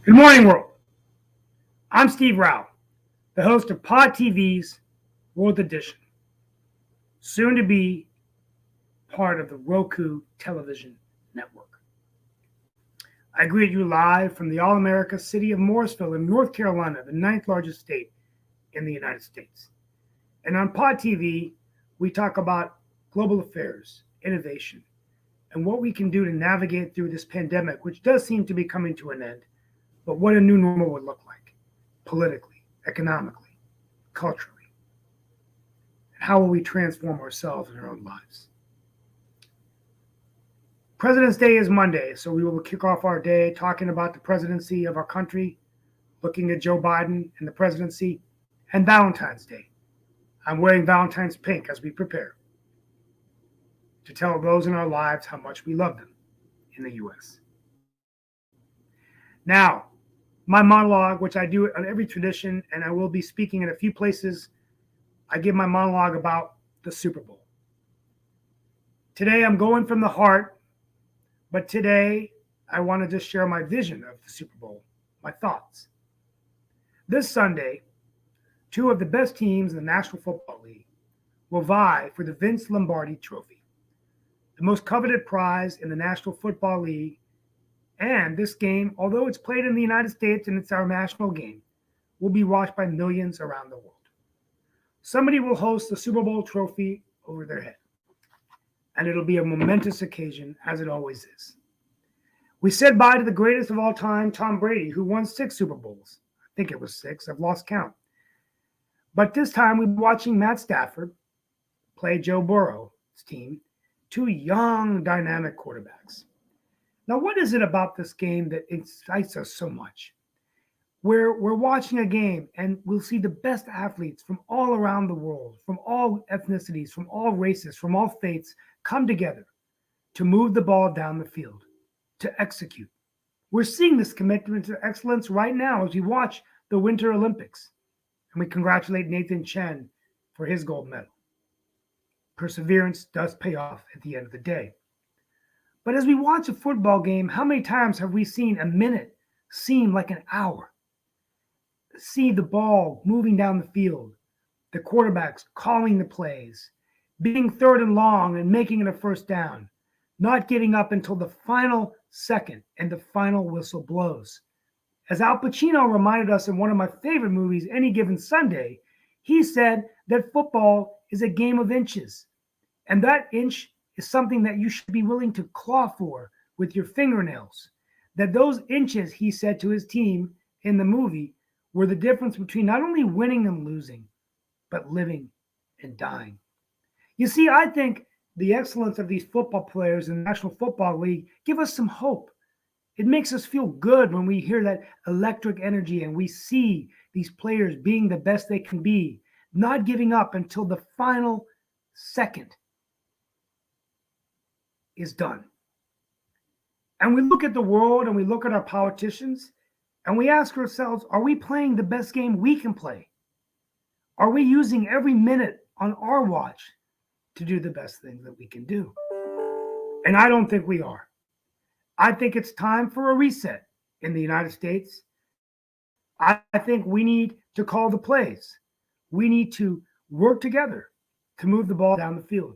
Good morning, world. I'm Steve Rao, the host of Pod TV's World Edition, soon to be part of the Roku television network. I greet you live from the All America city of Morrisville in North Carolina, the ninth largest state in the United States. And on Pod TV, we talk about global affairs, innovation, and what we can do to navigate through this pandemic, which does seem to be coming to an end, but what a new normal would look like politically, economically, culturally. And how will we transform ourselves in our own lives? President's Day is Monday, so we will kick off our day talking about the presidency of our country, looking at Joe Biden and the presidency, and Valentine's Day. I'm wearing Valentine's pink as we prepare to tell those in our lives how much we love them in the U.S. Now, my monologue, which I do on every tradition, and I will be speaking in a few places, I give my monologue about the Super Bowl. Today, I'm going from the heart, but today, I want to just share my vision of the Super Bowl, my thoughts. This Sunday, two of the best teams in the National Football League will vie for the Vince Lombardi Trophy, the most coveted prize in the National Football League. And this game, although it's played in the United States and it's our national game, will be watched by millions around the world. Somebody will host the Super Bowl trophy over their head, and it'll be a momentous occasion, as it always is. We said bye to the greatest of all time, Tom Brady, who won 6 Super Bowls. I think it was 6. I've lost count. But this time, we're watching Matt Stafford play Joe Burrow's team, two young, dynamic quarterbacks. Now, what is it about this game that excites us so much? We're watching a game and we'll see the best athletes from all around the world, from all ethnicities, from all races, from all faiths, come together to move the ball down the field, to execute. We're seeing this commitment to excellence right now as we watch the Winter Olympics. And we congratulate Nathan Chen for his gold medal. Perseverance does pay off at the end of the day. But as we watch a football game, how many times have we seen a minute seem like an hour? See the ball moving down the field, the quarterbacks calling the plays, being third and long and making it a first down, not getting up until the final second and the final whistle blows. As Al Pacino reminded us in one of my favorite movies, Any Given Sunday, he said that football is a game of inches, and that inch is something that you should be willing to claw for with your fingernails. That those inches, he said to his team in the movie, were the difference between not only winning and losing, but living and dying. You see, I think the excellence of these football players in the National Football League give us some hope. It makes us feel good when we hear that electric energy and we see these players being the best they can be, not giving up until the final second is done. And we look at the world and we look at our politicians and we ask ourselves, are we playing the best game we can play? Are we using every minute on our watch to do the best thing that we can do? And I don't think we are. I think it's time for a reset in the United States. I think we need to call the plays. We need to work together to move the ball down the field.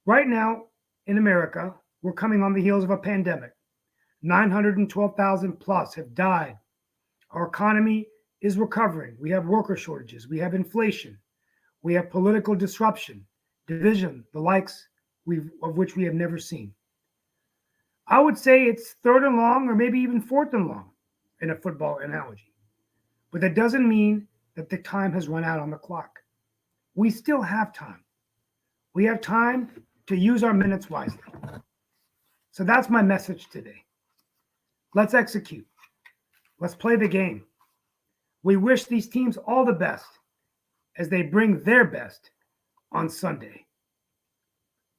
Right now, in America, we're coming on the heels of a pandemic. 912,000 plus have died. Our economy is recovering. We have worker shortages. We have inflation. We have political disruption, division, the likes of which we have never seen. I would say it's third and long or maybe even fourth and long in a football analogy. But that doesn't mean that the time has run out on the clock. We still have time. We have time to use our minutes wisely. So that's my message today. Let's execute. Let's play the game. We wish these teams all the best as they bring their best on Sunday.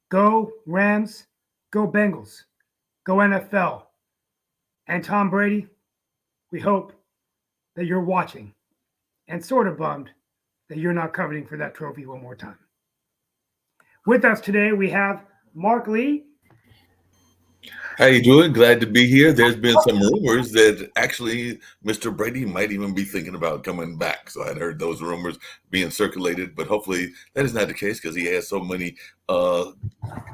Go Rams, go Bengals, go NFL. And Tom Brady, we hope that you're watching and sort of bummed that you're not coveting for that trophy one more time. With us today, we have Mark Lee. How you doing? Glad to be here. There's been some rumors that actually Mr. Brady might even be thinking about coming back. So I'd heard those rumors being circulated, but hopefully that is not the case because he has so many uh,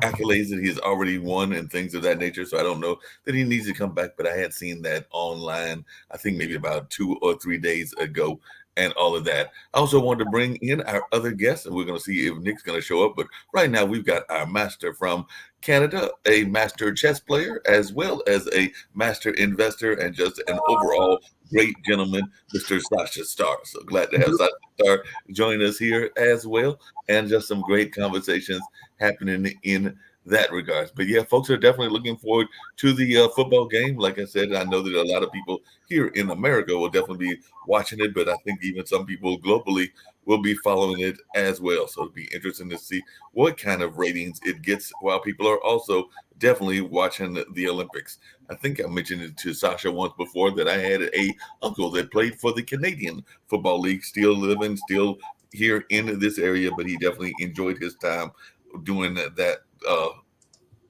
accolades that he's already won and things of that nature. So I don't know that he needs to come back, but I had seen that online, I think maybe about 2 or 3 days ago, and all of that. I also wanted to bring in our other guests, and we're going to see if Nick's going to show up. But right now, we've got our master from Canada, a master chess player, as well as a master investor, and just an overall great gentleman, Mr. Sasha Starr. So glad to have Sasha Starr join us here as well, and just some great conversations happening in that regards. But yeah, folks are definitely looking forward to the football game. Like I said, I know that a lot of people here in America will definitely be watching it, but I think even some people globally will be following it as well. So it'll be interesting to see what kind of ratings it gets while people are also definitely watching the Olympics. I think I mentioned it to Sasha once before that I had a uncle that played for the Canadian Football League, still living, still here in this area, but he definitely enjoyed his time doing that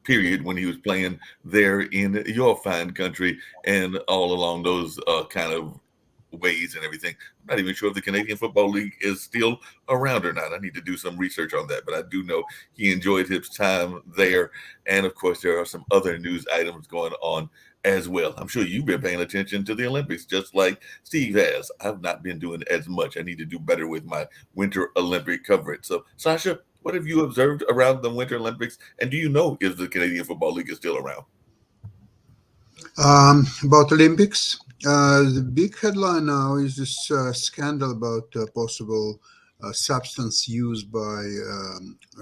period when he was playing there in your fine country and all along those kind of ways and everything. I'm not even sure if the Canadian Football League is still around or not. I need to do some research on that, but I do know he enjoyed his time there. And of course, there are some other news items going on as well. I'm sure you've been paying attention to the Olympics just like Steve has. I've not been doing as much. I need to do better with my Winter Olympic coverage. So, Sasha, what have you observed around the Winter Olympics? And do you know if the Canadian Football League is still around? About Olympics, the big headline now is this scandal about possible substance used by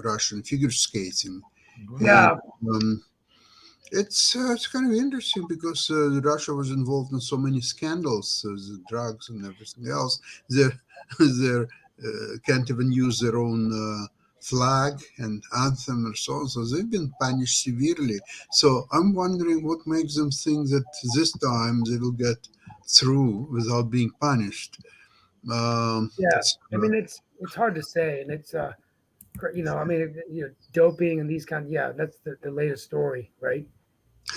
Russian figure skating, and Yeah, um, it's kind of interesting because Russia was involved in so many scandals, the drugs and everything else. They can't even use their own flag and anthem and so on. So they've been punished severely. So I'm wondering what makes them think that this time they will get through without being punished. yeah. It's I mean, it's hard to say, and it's I mean, doping and these kind. Yeah, that's the latest story, right?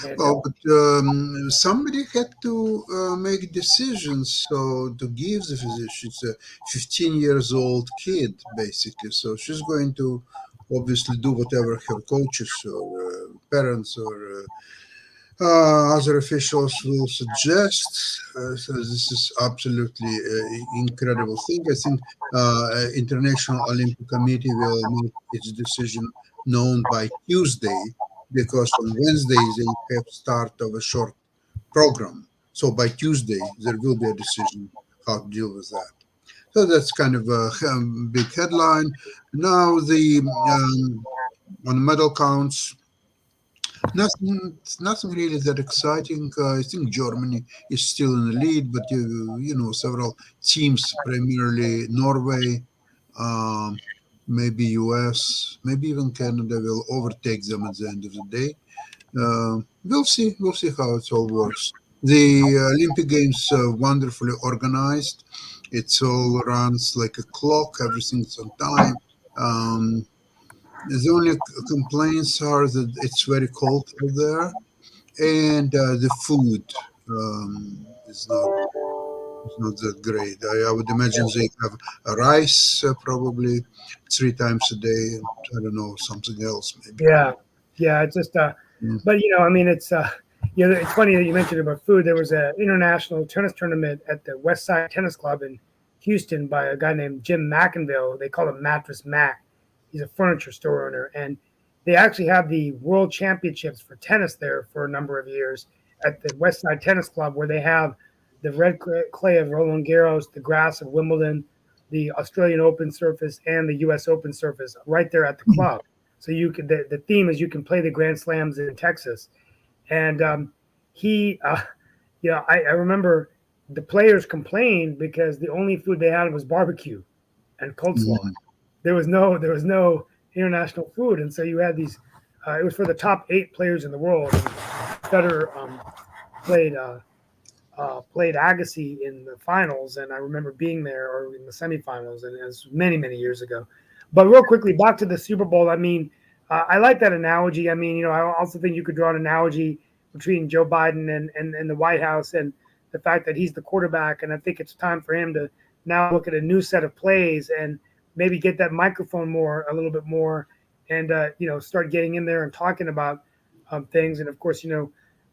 And Well, but somebody had to make decisions. So to give the physician, she's a 15 years old kid, basically. So she's going to obviously do whatever her coaches or parents or other officials will suggest. So this is absolutely incredible thing. I think International Olympic Committee will make its decision known by Tuesday because on Wednesday they have start of a short program. So by Tuesday there will be a decision how to deal with that. So that's kind of a big headline. Now the on medal counts, nothing really that exciting. I think Germany is still in the lead, but you know several teams, primarily Norway, um, maybe US, maybe even Canada, will overtake them at the end of the day. We'll see. We'll see how it all works. The Olympic Games wonderfully organized. It's all runs like a clock. Everything's on time. Um, the only complaints are that it's very cold out there, and the food is not that great. I would imagine they have a rice probably 3 times a day. I don't know, something else maybe. yeah, yeah. It's just Mm. but I mean, it's funny that you mentioned about food. There was an international tennis tournament at the West Side Tennis Club in Houston by a guy named Jim McInville. They call him Mattress Mac. He's a furniture store owner, and they actually have the World Championships for tennis there for a number of years at the West Side Tennis Club, where they have the red clay of Roland Garros, the grass of Wimbledon, the Australian Open surface, and the U.S. Open surface right there at the club. So the theme is you can play the Grand Slams in Texas, and he, I remember the players complained because the only food they had was barbecue and coleslaw. Mm. There was no international food, and so you had these. It was for the top 8 players in the world. And Federer played played Agassi in the finals, and I remember being there or in the semifinals, and it was many years ago. But real quickly, back to the Super Bowl. I mean, I like that analogy. I mean, I also think you could draw an analogy between Joe Biden and the White House, and the fact that he's the quarterback. And I think it's time for him to now look at a new set of plays and maybe get that microphone a little bit more, and start getting in there and talking about things. And of course,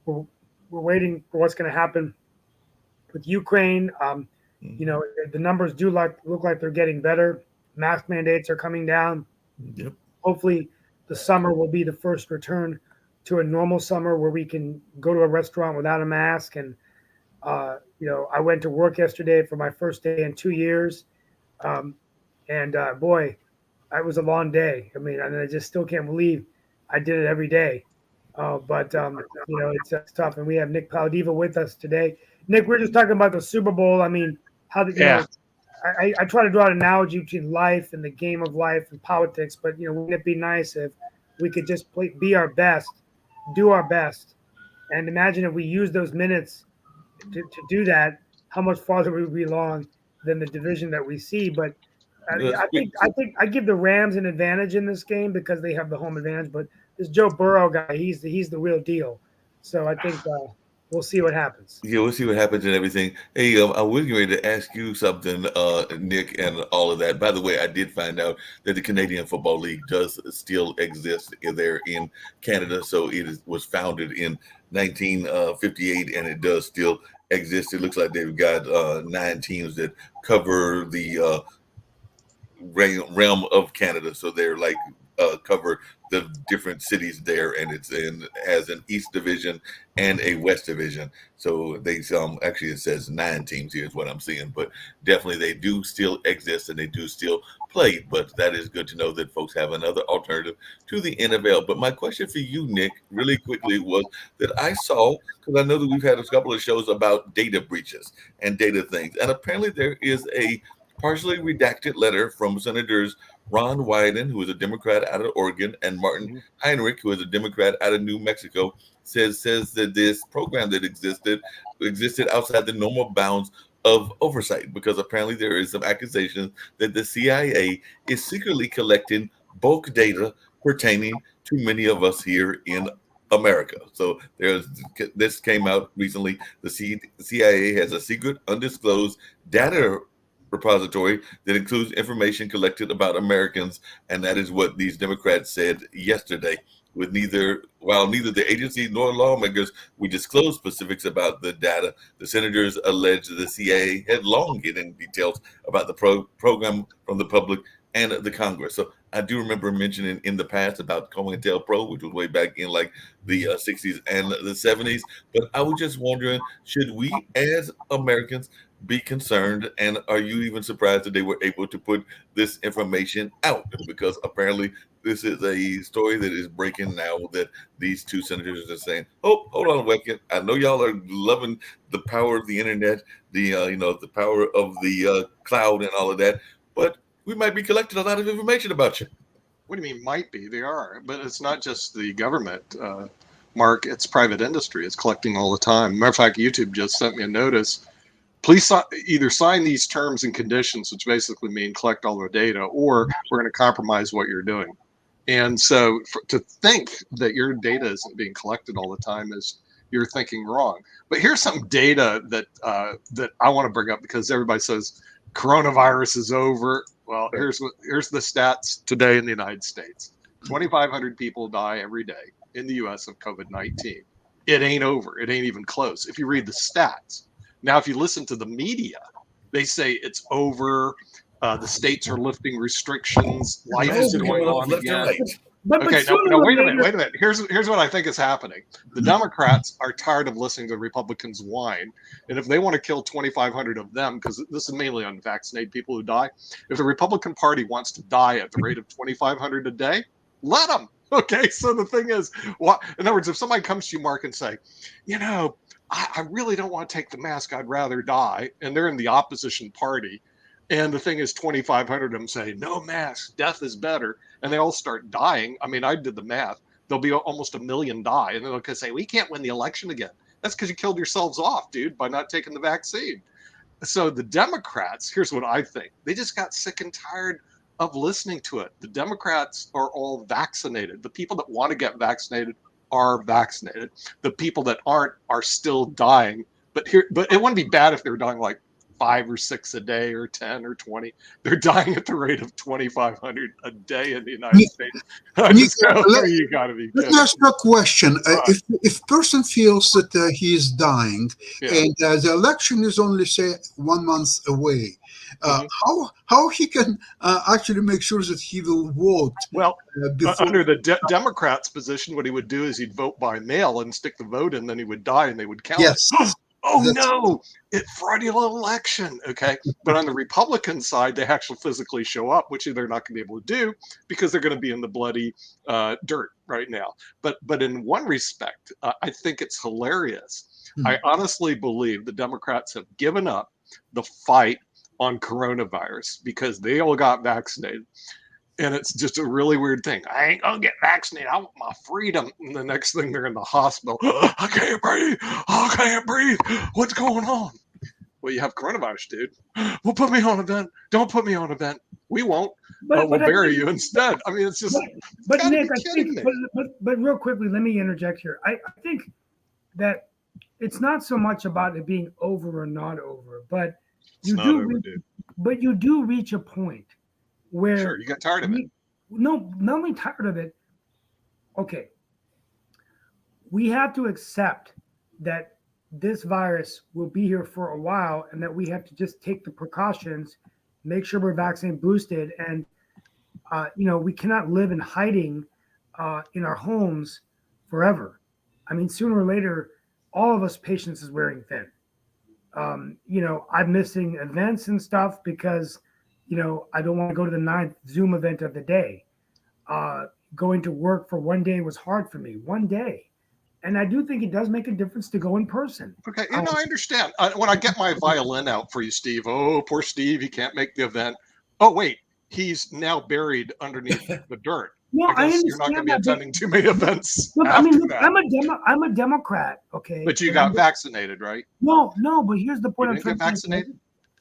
we're waiting for what's going to happen with Ukraine. The numbers do look like they're getting better. Mask mandates are coming down. Yep. Hopefully, the summer will be the first return to a normal summer where we can go to a restaurant without a mask. And I went to work yesterday for my first day in 2 years, and boy, it was a long day. I mean, I just still can't believe I did it every day. But it's tough. And we have Nick Paldiva with us today. Nick, we're just talking about the Super Bowl. I mean, how did I try to draw an analogy between life and the game of life and politics, but wouldn't it be nice if we could just be our best, do our best, and imagine if we use those minutes to do that, how much farther we would be along than the division that we see. But I think I give the Rams an advantage in this game because they have the home advantage. But this Joe Burrow guy, he's the real deal. So I think we'll see what happens. Yeah, we'll see what happens and everything. Hey, I was getting ready to ask you something, Nick, and all of that. By the way, I did find out that the Canadian Football League does still exist there in Canada. So was founded in 1958, and it does still exist. It looks like they've got 9 teams that cover the realm of Canada. So they're like cover the different cities there, and has an East Division and a West Division. So they actually it says 9 teams here is what I'm seeing, but definitely they do still exist and they do still play. But that is good to know that folks have another alternative to the NFL. But my question for you, Nick, really quickly was that I saw, because I know that we've had a couple of shows about data breaches and data things, and apparently there is a partially redacted letter from Senators Ron Wyden, who is a Democrat out of Oregon, and Martin Heinrich, who is a Democrat out of New Mexico, says that this program that existed outside the normal bounds of oversight, because apparently there is some accusation that the CIA is secretly collecting bulk data pertaining to many of us here in America. So this came out recently. The CIA has a secret, undisclosed data repository that includes information collected about Americans, and that is what these Democrats said yesterday. While neither the agency nor lawmakers would disclose specifics about the data, the senators alleged the CIA had long hidden details about the program from the public and the Congress. So I do remember mentioning in the past about COINTELPRO, which was way back in like the 60s and the 70s. But I was just wondering, should we as Americans be concerned, and are you even surprised that they were able to put this information out? Because apparently this is a story that is breaking now, that these 2 senators are saying, "Oh, hold on a second. I know y'all are loving the power of the internet, the power of the cloud and all of that, but we might be collecting a lot of information about you." What do you mean might be? They are, but it's not just the government, Mark. It's private industry. It's collecting all the time. Matter of fact, YouTube just sent me a notice. Please either sign these terms and conditions, which basically mean collect all the data, or we're going to compromise what you're doing. And so to think that your data isn't being collected all the time is you're thinking wrong. But here's some data that I want to bring up, because everybody says coronavirus is over. Well, here's the stats today in the United States. 2,500 people die every day in the U.S. of COVID-19. It ain't over. It ain't even close. If you read the stats. Now, if you listen to the media, they say it's over. The states are lifting restrictions. Life is going on again. Okay, no, wait a minute. Here's what I think is happening. The Democrats are tired of listening to Republicans whine, and if they want to kill 2,500 of them, because this is mainly unvaccinated people who die, if the Republican Party wants to die at the rate of 2,500 a day, let them. Okay, so the thing is, in other words, if somebody comes to you, Mark, and say, I really don't want to take the mask, I'd rather die, and they're in the opposition party, and the thing is 2,500 of them say, no mask, death is better, and they all start dying. I mean, I did the math. There'll be almost 1 million die, and they'll say, we can't win the election again. That's because you killed yourselves off, dude, by not taking the vaccine. So the Democrats, here's what I think. They just got sick and tired of listening to it. The Democrats are all vaccinated. The people that want to get vaccinated are vaccinated. The people that aren't are still dying. But it wouldn't be bad if they were dying like 5 or 6 a day or 10 or 20. They're dying at the rate of 2,500 a day in the United States. I just go, you got to be let kidding. me ask you a question. If person feels that he is dying, and the election is only, say, 1 month away, how he can actually make sure that he will vote? Well, before under the Democrats' position, what he would do is he'd vote by mail and stick the vote in, then he would die and they would count yes. it. Oh no, it's fraudulent election. Okay. But on the Republican side, they actually physically show up, which they're not going to be able to do because they're going to be in the bloody dirt right now. But in one respect, I think it's hilarious. I honestly believe the Democrats have given up the fight on coronavirus because they all got vaccinated. And it's just a really weird thing. I ain't gonna get vaccinated. I want my freedom. And the next thing they're in the hospital. I can't breathe. I can't breathe. What's going on? Well, you have coronavirus, dude. Well, put me on a vent. Don't put me on a vent. We won't. We'll bury you instead. I mean, it's just. But Nick, I think. But real quickly, let me interject here. I think that it's not so much about it being over or not over, but you do reach a point where sure, you got tired of it. No, not only tired of it. Okay, we have to accept that this virus will be here for a while, and that we have to just take the precautions, make sure we're vaccinated, boosted, and we cannot live in hiding in our homes forever. I mean, sooner or later, all of us patients is wearing thin. I'm missing events and stuff because I don't want to go to the 9th Zoom event of the day. Going to work for one day was hard for me. One day. And I do think it does make a difference to go in person. Okay, I understand. When I get my violin out for you, Steve, oh, poor Steve, he can't make the event. Oh, wait, he's now buried underneath the dirt. No, I understand. You're not going to be attending too many events. Look, I'm a Democrat, okay? But you got vaccinated, right? No, but here's the point. You didn't get vaccinated?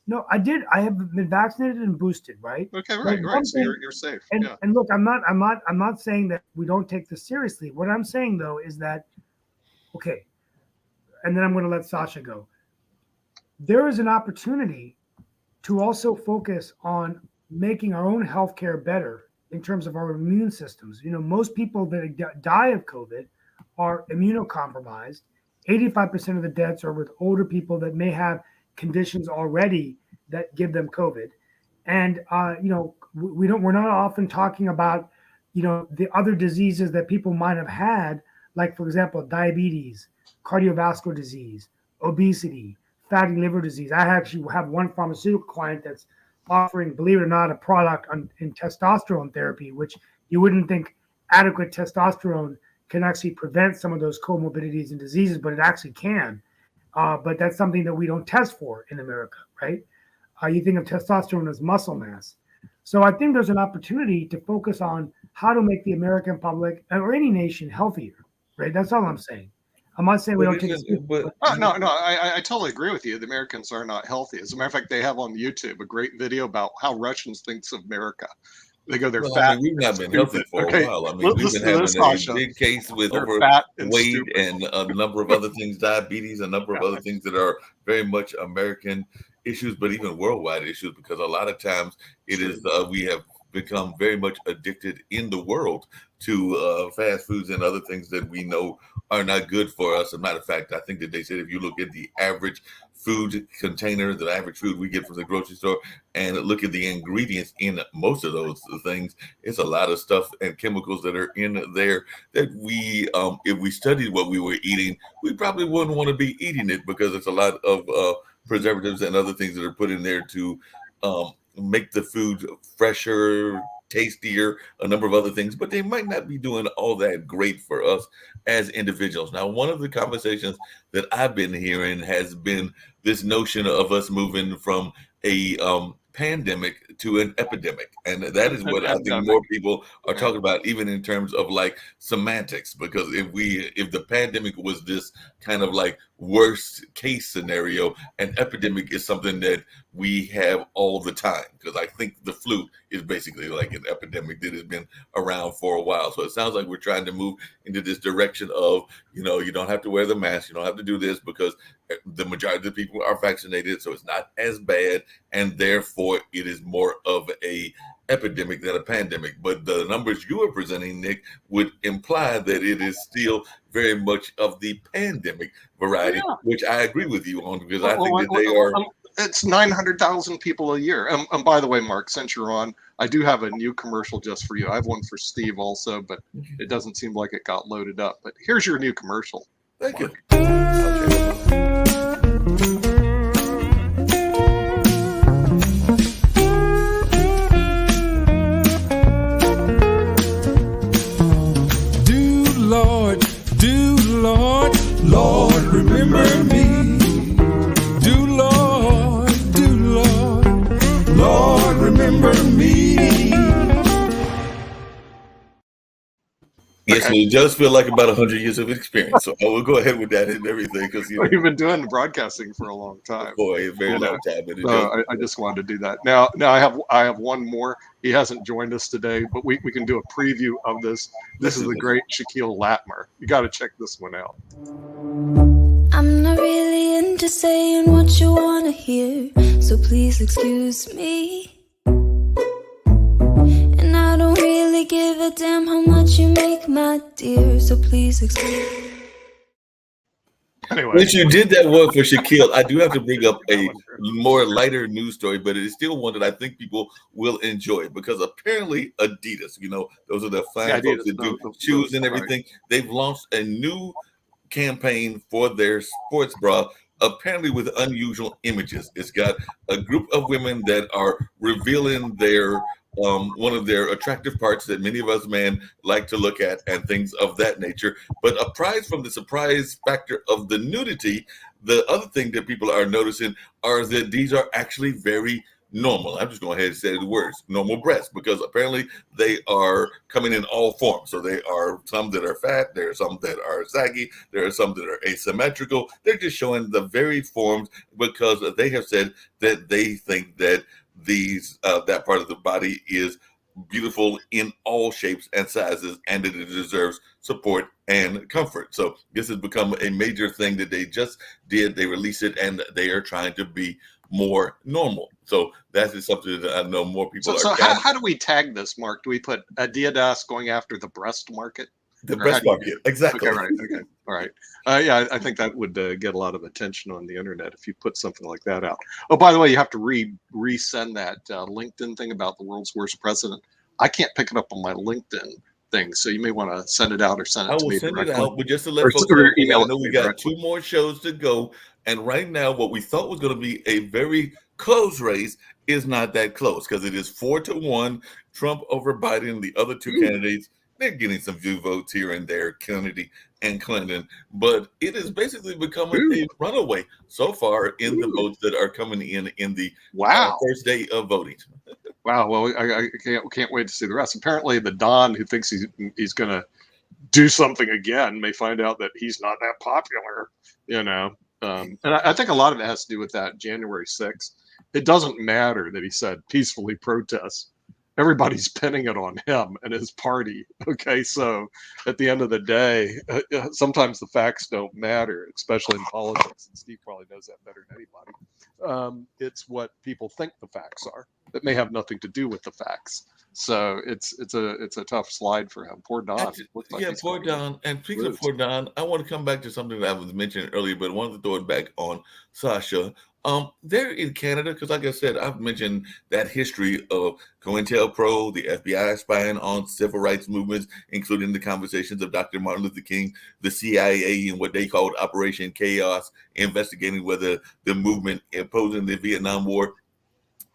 No, I did. I have been vaccinated and boosted, right? Okay, right. So you're safe. And look, I'm not saying that we don't take this seriously. What I'm saying though is that, okay, and then I'm going to let Sasha go. There is an opportunity to also focus on making our own healthcare better in terms of our immune systems. Most people that die of COVID are immunocompromised. 85% of the deaths are with older people that may have conditions already that give them COVID. And, we're not often talking about, the other diseases that people might have had, like, for example, diabetes, cardiovascular disease, obesity, fatty liver disease. I actually have one pharmaceutical client that's offering, believe it or not, a product in testosterone therapy, which you wouldn't think adequate testosterone can actually prevent some of those comorbidities and diseases, but it actually can. But that's something that we don't test for in America, right? You think of testosterone as muscle mass. So I think there's an opportunity to focus on how to make the American public or any nation healthier, right? That's all I'm saying. I'm not saying we don't take it. No, I totally agree with you. The Americans are not healthy. As a matter of fact, they have on YouTube a great video about how Russians think of America. They go, they're fat. We've not been healthy for a while. We've been having a big case with overweight and a number of other things, diabetes, a number of other things that are very much American issues, but even worldwide issues, because a lot of times it is we have become very much addicted in the world to fast foods and other things that we know are not good for us. As a matter of fact, I think that they said if you look at the average food container, the average food we get from the grocery store, and look at the ingredients in most of those things, it's a lot of stuff and chemicals that are in there that we, if we studied what we were eating, we probably wouldn't want to be eating it, because it's a lot of preservatives and other things that are put in there to make the food fresher, tastier, a number of other things, but they might not be doing all that great for us as individuals. Now, one of the conversations that I've been hearing has been this notion of us moving from a pandemic to an epidemic. And that is what I think more people are talking about, even in terms of like semantics, because if the pandemic was this kind of like worst case scenario, an epidemic is something that we have all the time, because I think the flu is basically like an epidemic that has been around for a while. So it sounds like we're trying to move into this direction of, you don't have to wear the mask, you don't have to do this because the majority of the people are vaccinated, so it's not as bad, and therefore it is more of a epidemic than a pandemic. But the numbers you are presenting, Nick, would imply that it is still very much of the pandemic variety, which I agree with you on, because I think that they are. It's 900,000 people a year. And by the way, Mark, since you're on, I do have a new commercial just for you. I have one for Steve also, but it doesn't seem like it got loaded up. But here's your new commercial. Thank Mark. Do Lord, remember me. Do Lord, remember me. Yes, it does feel like about 100 years of experience. So I will go ahead with that and everything, because You've been doing broadcasting for a long time. For a very long time. So I just wanted to do that. Now I have one more. He hasn't joined us today, but we can do a preview of this. This is the great Shaquille Latmer. You got to check this one out. I'm not really into saying what you want to hear, so please excuse me. And I don't really give a damn how much you make, my dear, so please excuse me. Anyway, since you did that one for Shaquille, I do have to bring up a more lighter news story, but it is still one that I think people will enjoy, because apparently Adidas, those are the fine folks that do shoes and everything. They've launched a new campaign for their sports bra, apparently with unusual images. It's got a group of women that are revealing their one of their attractive parts that many of us men like to look at, and things of that nature. But aside from the surprise factor of the nudity, the other thing that people are noticing are that these are actually very normal. I'm just going ahead and say the words, normal breasts, because apparently they are coming in all forms. So they are some that are fat, there are some that are saggy, there are some that are asymmetrical. They're just showing the varied forms, because they have said that they think that these that part of the body is beautiful in all shapes and sizes, and that it deserves support and comfort. So this has become a major thing that they just did. They released it, and they are trying to be more normal. So that is something that I know more people so are. So how do we tag this, Mark? Do we put Adidas going after the breast market? The breast market, exactly. Okay, right. Okay, all right. Yeah, I think that would get a lot of attention on the internet if you put something like that out. Oh, by the way, you have to resend that LinkedIn thing about the world's worst president. I can't pick it up on my LinkedIn thing, so you may want to send it out or send it to me directly. I will send it out, but just to let folks know, I know we got 2 more shows to go, and right now what we thought was going to be a very close race is not that close, because it is 4-1, Trump over Biden. The other 2 candidates, they're getting some few votes here and there, Kennedy and Clinton, but it is basically becoming a runaway so far in the votes that are coming in the first day of voting. Wow. Well, I can't wait to see the rest. Apparently, the Don who thinks he's going to do something again may find out that he's not that popular, And I think a lot of it has to do with that January 6th. It doesn't matter that he said peacefully protest. Everybody's pinning it on him and his party. Okay, so at the end of the day, sometimes the facts don't matter, especially in politics. And Steve probably knows that better than anybody. It's what people think the facts are that may have nothing to do with the facts. So it's a tough slide for him. Poor Don. Poor Don. And speaking of poor Don, I want to come back to something that I was mentioning earlier, but I wanted to throw it back on Sasha. They're in Canada, because like I said, I've mentioned that history of COINTELPRO, the FBI spying on civil rights movements, including the conversations of Dr. Martin Luther King, the CIA and what they called Operation Chaos, investigating whether the movement opposing the Vietnam War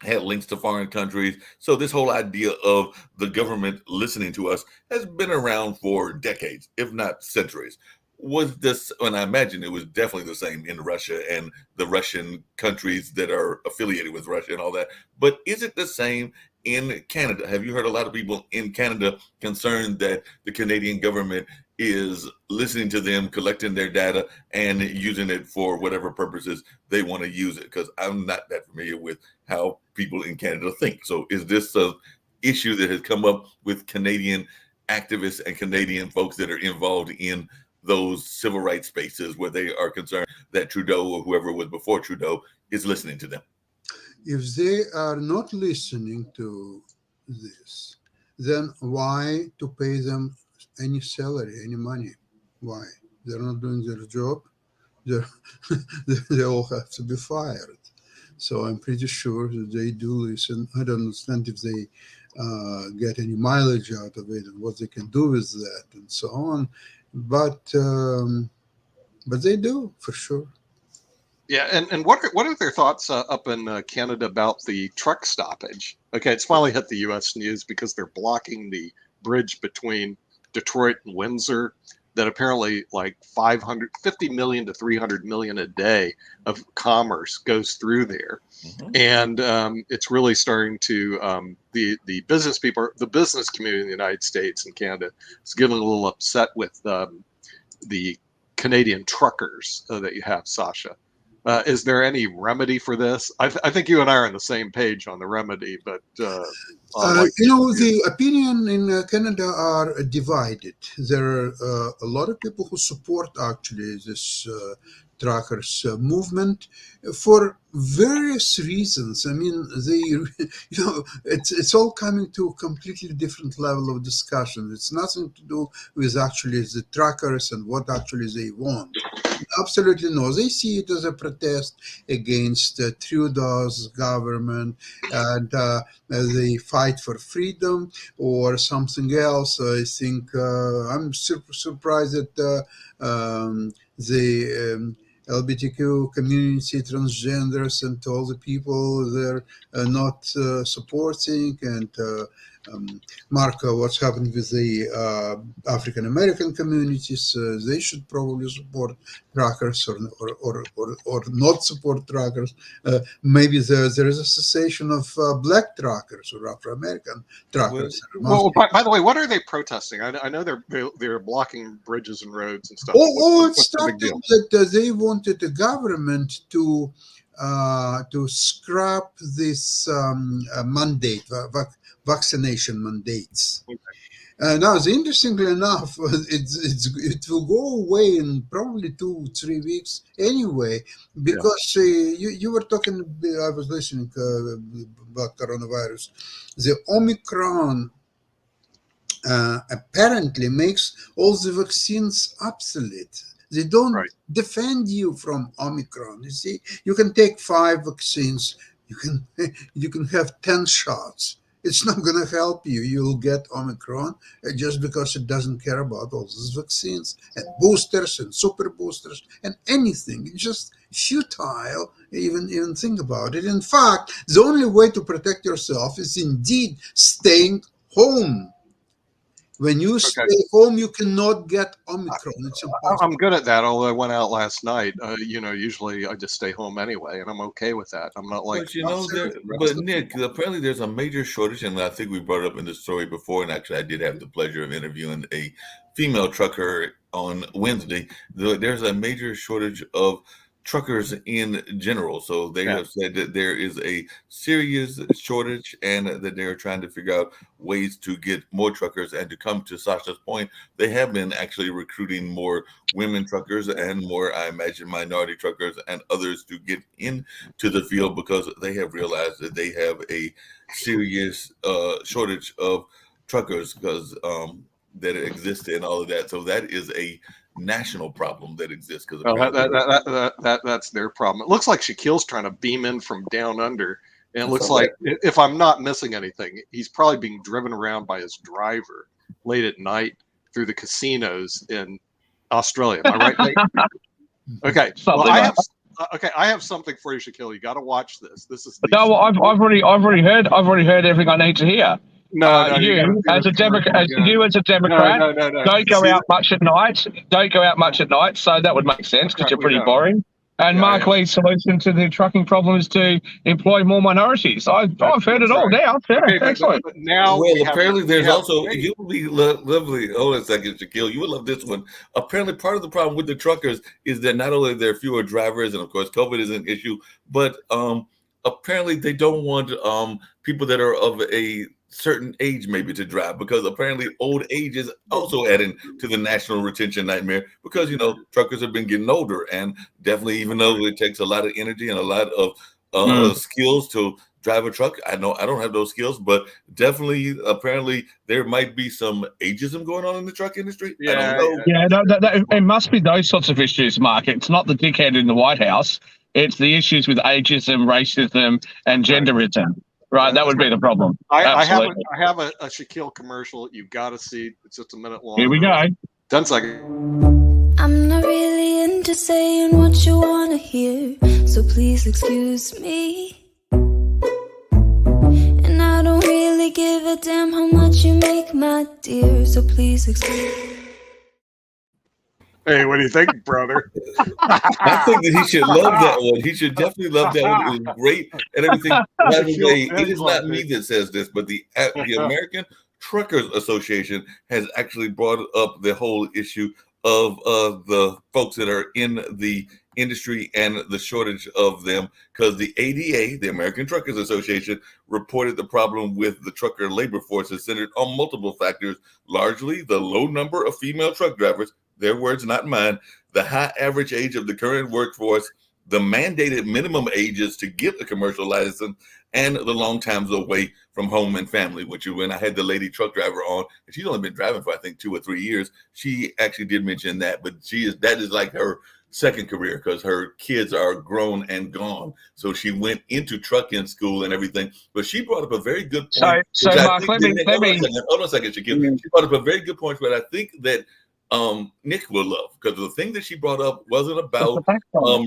had links to foreign countries. So this whole idea of the government listening to us has been around for decades, if not centuries. Was this, and I imagine it was definitely the same in Russia and the Russian countries that are affiliated with Russia and all that. But is it the same in Canada? Have you heard a lot of people in Canada concerned that the Canadian government is listening to them, collecting their data, and using it for whatever purposes they want to use it. Because I'm not that familiar with how people in Canada think. So is this a issue that has come up with Canadian activists and Canadian folks that are involved in those civil rights spaces where they are concerned that Trudeau or whoever was before Trudeau is listening to them? If they are not listening to this, then why to pay them any salary, any money? Why? They're not doing their job. They all have to be fired. So I'm pretty sure that they do listen. I don't understand if they get any mileage out of it and what they can do with that and so on. But they do, for sure. Yeah, and what are their thoughts up in Canada about the truck stoppage? Okay, it's finally hit the U.S. news because they're blocking the bridge between Detroit and Windsor that apparently like 550 million to 300 million a day of commerce goes through there. Mm-hmm. And it's really starting to, the business people, the business community in the United States and Canada is getting a little upset with the Canadian truckers that you have, Sasha. Is there any remedy for this? I think you and I are on the same page on the remedy, but the opinion in Canada are divided. There are a lot of people who support actually this truckers movement for various reasons. I mean, it's all coming to a completely different level of discussion. It's nothing to do with actually the truckers and what actually they want. Absolutely no. They see it as a protest against Trudeau's government, and they fight for freedom or something else. I think I'm surprised that the LGBTQ community, transgenders, and all the people they're not supporting. And Mark, what's happened with the African American communities? They should probably support truckers or not support truckers. Maybe there is a cessation of black truckers or Afro American truckers. Well, by the way, what are they protesting? I know they're blocking bridges and roads and stuff. It started that they wanted the government to scrap this mandate, vaccination mandates. Okay. Now, interestingly enough, it will go away in probably 2-3 weeks anyway, because you were talking, I was listening about coronavirus. The Omicron apparently makes all the vaccines obsolete. They don't defend you from Omicron. You see, you can take 5 vaccines, you can have 10 shots. It's not going to help you. You'll get Omicron just because it doesn't care about all these vaccines and boosters and super boosters and anything. It's just futile even think about it. In fact, the only way to protect yourself is indeed staying home. When you stay home, you cannot get Omicron. It's impossible. I'm good at that, although I went out last night. Usually I just stay home anyway, and I'm okay with that. I'm not like... But Nick, apparently there's a major shortage, and I think we brought it up in the story before, and actually I did have the pleasure of interviewing a female trucker on Wednesday. There's a major shortage of truckers in general. So they have said that there is a serious shortage and that they're trying to figure out ways to get more truckers. And to come to Sasha's point, they have been actually recruiting more women truckers and more, I imagine, minority truckers and others to get into the field because they have realized that they have a serious shortage of truckers because that exists and all of that. So that is a national problem that exists because that's their problem. It looks like Shaquille's trying to beam in from down under, and it looks like, if I'm not missing anything, he's probably being driven around by his driver late at night through the casinos in Australia. Am I right, Nate? Okay. Well, I have something for you, Shaquille. You got to watch this. This is I've already heard everything I need to hear. As a Democrat, don't go out much at night. Don't go out much at night. So that would make sense because you're pretty boring. And Mark Lee's solution to the trucking problem is to employ more minorities. I've heard it all now. Yeah, okay, excellent. But now apparently there's also, you would be lovely. Hold on a second, Shaquille. You would love this one. Apparently part of the problem with the truckers is that not only there are fewer drivers, and of course COVID is an issue, but apparently they don't want people that are of a certain age maybe to drive, because apparently old age is also adding to the national retention nightmare, because truckers have been getting older, and definitely, even though it takes a lot of energy and a lot of skills to drive a truck, I know I don't have those skills, but definitely apparently there might be some ageism going on in the truck industry. I don't know. It must be those sorts of issues, Mark. It's not the dickhead in the White House. It's the issues with ageism, racism, and genderism. Right, that would be the problem. I have a Shaquille commercial you've got to see. It's just a minute long. Here we go. 10 seconds. I'm not really into saying what you want to hear, so please excuse me. And I don't really give a damn how much you make, my dear, so please excuse me. Hey, what do you think, brother? I think that he should love that one. He should definitely love that one. It was great and everything. By the way, it is not me that says this, but the American Truckers Association has actually brought up the whole issue of the folks that are in the industry and the shortage of them, because the ADA, the American Truckers Association, reported the problem with the trucker labor force is centered on multiple factors, largely the low number of female truck drivers, their words, not mine, the high average age of the current workforce, the mandated minimum ages to get a commercial license, and the long times away from home and family. Which, when I had the lady truck driver on, and she's only been driving for I think 2 or 3 years, she actually did mention that, but that is like her second career, because her kids are grown and gone. So she went into trucking school and everything. But she brought up a very good point. So Mark, let me. Hold on a second, Shaquille. She brought up a very good point, but I think that Nick will love, because the thing that she brought up wasn't about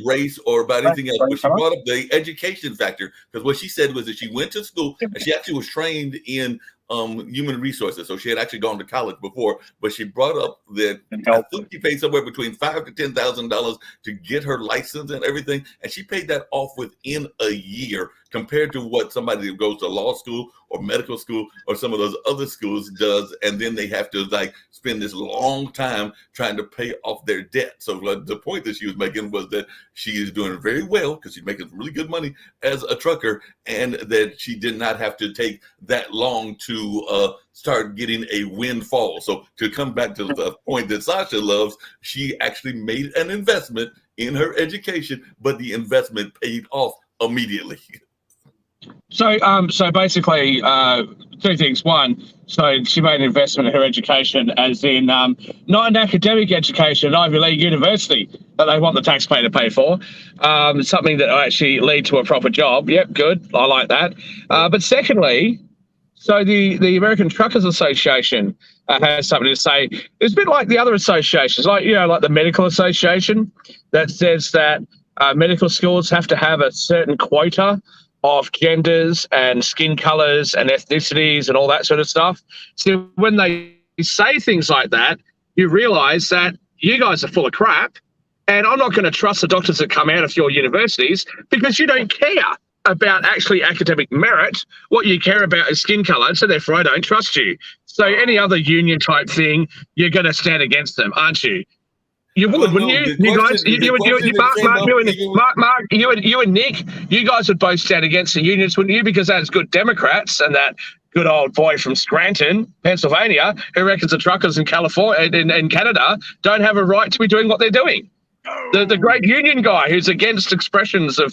race or about anything else, but she brought up the education factor, because what she said was that she went to school and she actually was trained in human resources, so she had actually gone to college before, but she brought up that I think she paid somewhere between $5,000 to $10,000 to get her license and everything, and she paid that off within a year, compared to what somebody that goes to law school or medical school or some of those other schools does, and then they have to spend this long time trying to pay off their debt. So the point that she was making was that she is doing very well, because she's making really good money as a trucker, and that she did not have to take that long to start getting a windfall. So to come back to the point that Sasha loves, she actually made an investment in her education, but the investment paid off immediately. So basically, 2 things. One, so she made an investment in her education, as in not an academic education, Ivy League university that they want the taxpayer to pay for. Something that will actually lead to a proper job. Yep, good. I like that. But secondly, so the American Truckers Association has something to say. It's a bit like the other associations, like the Medical Association, that says that medical schools have to have a certain quota of genders and skin colors and ethnicities and all that sort of stuff. So when they say things like that, you realize that you guys are full of crap, and I'm not going to trust the doctors that come out of your universities, because you don't care about actually academic merit. What you care about is skin color, so therefore I don't trust you. So any other union type thing, you're going to stand against them, aren't you? You would, wouldn't you? You guys, Mark, you and Nick, you guys would both stand against the unions, wouldn't you? Because that's good Democrats, and that good old boy from Scranton, Pennsylvania, who reckons the truckers in California and Canada don't have a right to be doing what they're doing. The great union guy who's against expressions of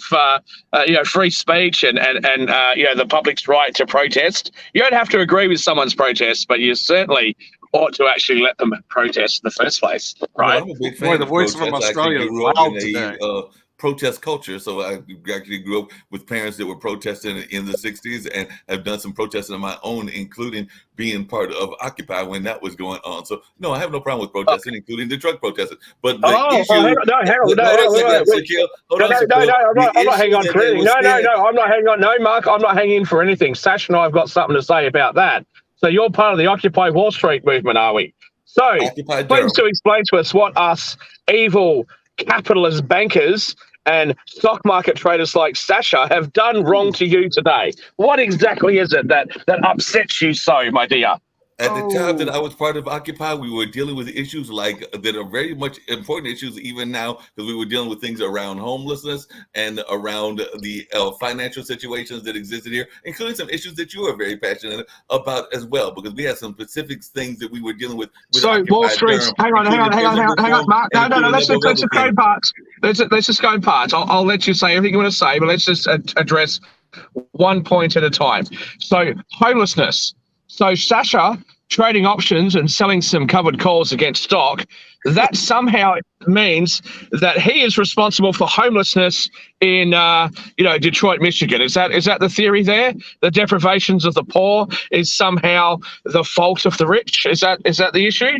free speech and the public's right to protest. You don't have to agree with someone's protest, but you certainly ought to actually let them protest in the first place, right? Well, I'm a big fan the voice from Australia is loud today. Protest culture. So I actually grew up with parents that were protesting in the 60s, and have done some protesting of my own, including being part of Occupy when that was going on. So no, I have no problem with protesting, including the truck protesting. But the issue, I'm not hanging on for anything. I'm not hanging on. No, Mark, I'm not hanging for anything. Sash and I have got something to say about that. So you're part of the Occupy Wall Street movement, are we? So please to explain to us what us evil capitalist bankers and stock market traders like Sasha have done wrong to you today? What exactly is it that upsets you so, my dear? At the time that I was part of Occupy, we were dealing with issues like that are very much important issues even now, because we were dealing with things around homelessness and around the financial situations that existed here, including some issues that you are very passionate about as well, because we had some specific things that we were dealing with So Occupy Wall Street, Durham, hang on, Mark. No, let's just go in parts. Let's just go in parts. I'll let you say everything you want to say, but let's just address one point at a time. So homelessness. So Sasha trading options and selling some covered calls against stock, that somehow means that he is responsible for homelessness in Detroit, Michigan. Is that the theory there? The deprivations of the poor is somehow the fault of the rich? Is that the issue?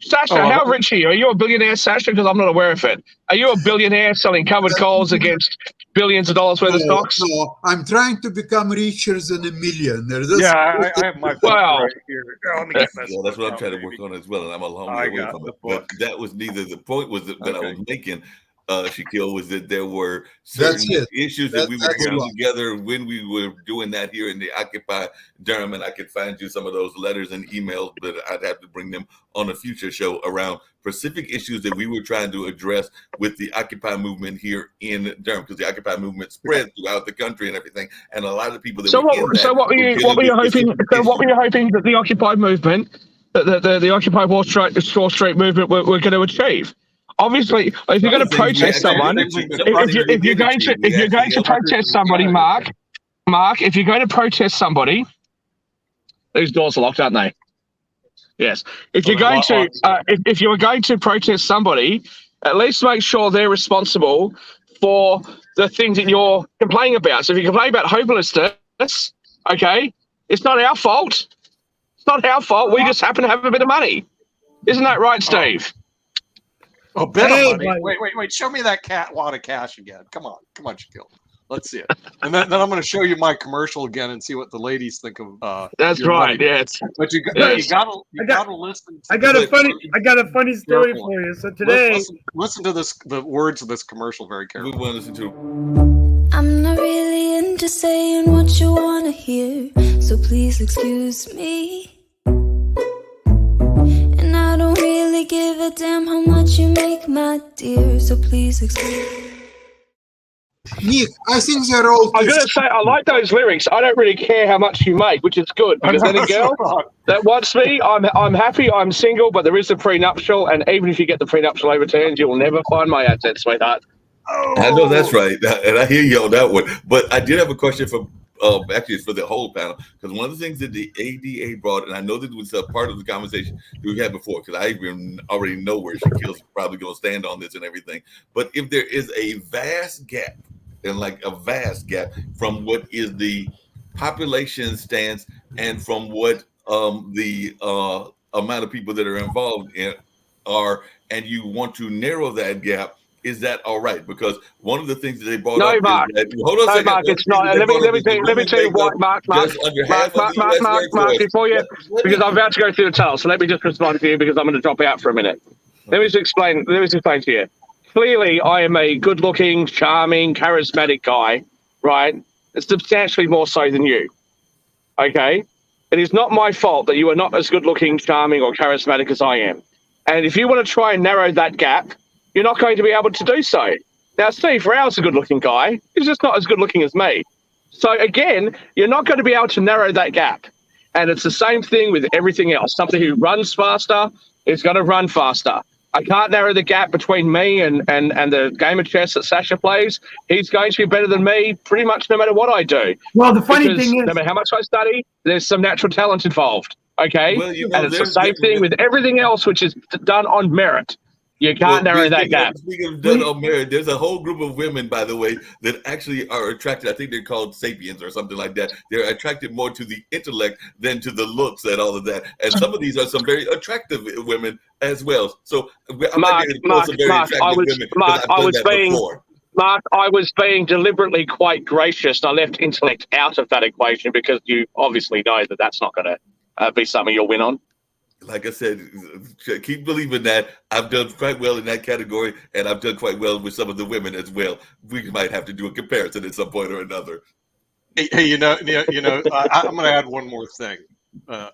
Sasha, how rich are you? Are you a billionaire, Sasha? Because I'm not aware of it. Are you a billionaire selling covered calls against billions of dollars worth of stocks? No, I'm trying to become richer than a millionaire. I have my book right here. Let me get this. Yeah, that's what I'm trying to work on as well, and I'm a long way away from it. But that was neither the point was that I was making. Shaquille, was that there were certain issues that we were putting together when we were doing that here in the Occupy Durham, and I could find you some of those letters and emails, but I'd have to bring them on a future show around specific issues that we were trying to address with the Occupy movement here in Durham, because the Occupy movement spread throughout the country and everything, and a lot of people that what were you hoping that the Occupy movement, the Occupy Wall Street movement were going to achieve? Obviously, if you're going to protest someone, if you're going to protest somebody, Mark, if you're going to protest somebody, these doors are locked, aren't they? Yes. If you're going to, if you are going to protest somebody, at least make sure they're responsible for the things that you're complaining about. So if you complain about homelessness, okay, it's not our fault. It's not our fault. We just happen to have a bit of money. Isn't that right, Steve? A bit of money. Wait. Show me that wad of cash again. Come on, Shaquille. Let's see it. And then I'm going to show you my commercial again and see what the ladies think of. That's right. Yes. But you gotta listen. I got a funny story for you. So today, listen to the words of this commercial very carefully. We want to listen to. I'm not really into saying what you want to hear, so please excuse me. And I don't really give a damn how much you make, my dear, so please excuse me. Nick, I think they're all. I'm going to say, I like those lyrics. I don't really care how much you make, which is good. Because any girl that wants me, I'm happy, I'm single, but there is a prenuptial, and even if you get the prenuptial overturned, you will never find my assets, sweetheart. I know that's right, and I hear you on that one. But I did have a question for actually it's for the whole panel, because one of the things that the ADA brought, and I know that was a part of the conversation we had before, because I even already know where Shaquille's probably going to stand on this and everything. But if there is a vast gap, and like a vast gap from what is the population stance and from what the amount of people that are involved in are, and you want to narrow that gap, is that all right? Because one of the things that they brought up Mark. is that, hold on a second. Mark, it's not. Let me tell you what, Mark, before you, because I'm about to go through the tunnel, so let me just respond to you because I'm going to drop out for a minute. Let me just explain to you. Clearly, I am a good-looking, charming, charismatic guy, right? Substantially more so than you, okay? It is not my fault that you are not as good-looking, charming, or charismatic as I am. And if you want to try and narrow that gap, you're not going to be able to do so. Now, Steve Rao's a good-looking guy. He's just not as good-looking as me. So, again, you're not going to be able to narrow that gap. And it's the same thing with everything else. Something who runs faster is going to run faster. I can't narrow the gap between me and the game of chess that Sasha plays. He's going to be better than me pretty much no matter what I do. Well, the funny thing is, no matter how much I study, there's some natural talent involved, okay? Well, and it's the same thing with everything else, which is done on merit. You can't narrow that gap. Speaking of done on merit, there's a whole group of women, by the way, that actually are attracted. I think they're called sapiens or something like that. They're attracted more to the intellect than to the looks and all of that. And some of these are some very attractive women as well. So I was being deliberately quite gracious. I left intellect out of that equation because you obviously know that that's not going to be something you'll win on. like I said, keep believing that. I've done quite well in that category, and I've done quite well with some of the women as well. We might have to do a comparison at some point or another. Hey, I'm going to add one more thing,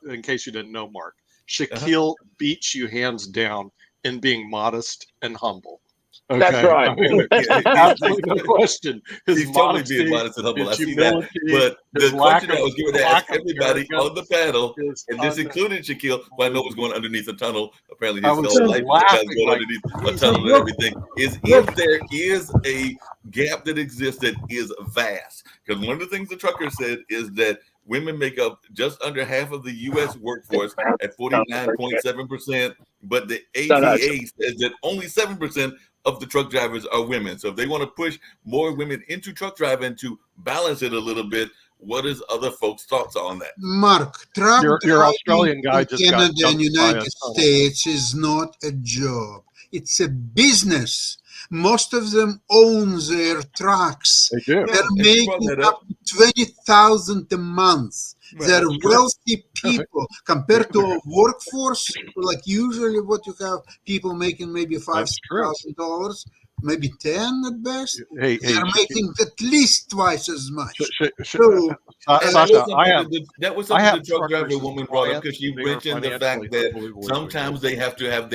in case you didn't know, Mark. Shaquille beats you hands down in being modest and humble. Okay? That's right. I mean, absolutely no question. He's totally being modest and humble. I see that. But the question I was going to ask everybody on the panel, and this included Shaquille, who I know was going underneath a tunnel. Apparently, his whole life was going underneath a tunnel and everything. Is if there is a gap that exists that is vast. Because one of the things the trucker said is that women make up just under half of the U.S. workforce at 49.7%, but the ATA says that only 7% of the truck drivers are women. So if they want to push more women into truck driving to balance it a little bit, what is other folks' thoughts on that? Mark, truck your Australian guy in just Canada got and United States is not a job. It's a business. Most of them own their trucks. They do. They're making up to $20,000 a month. Right, They're wealthy people compared to a workforce, like usually what you have people making maybe $5,000, maybe 10 at best. They're making at least twice as much. Sasha, that was something the truck driver woman brought up, because she mentioned the fact that sometimes they have to have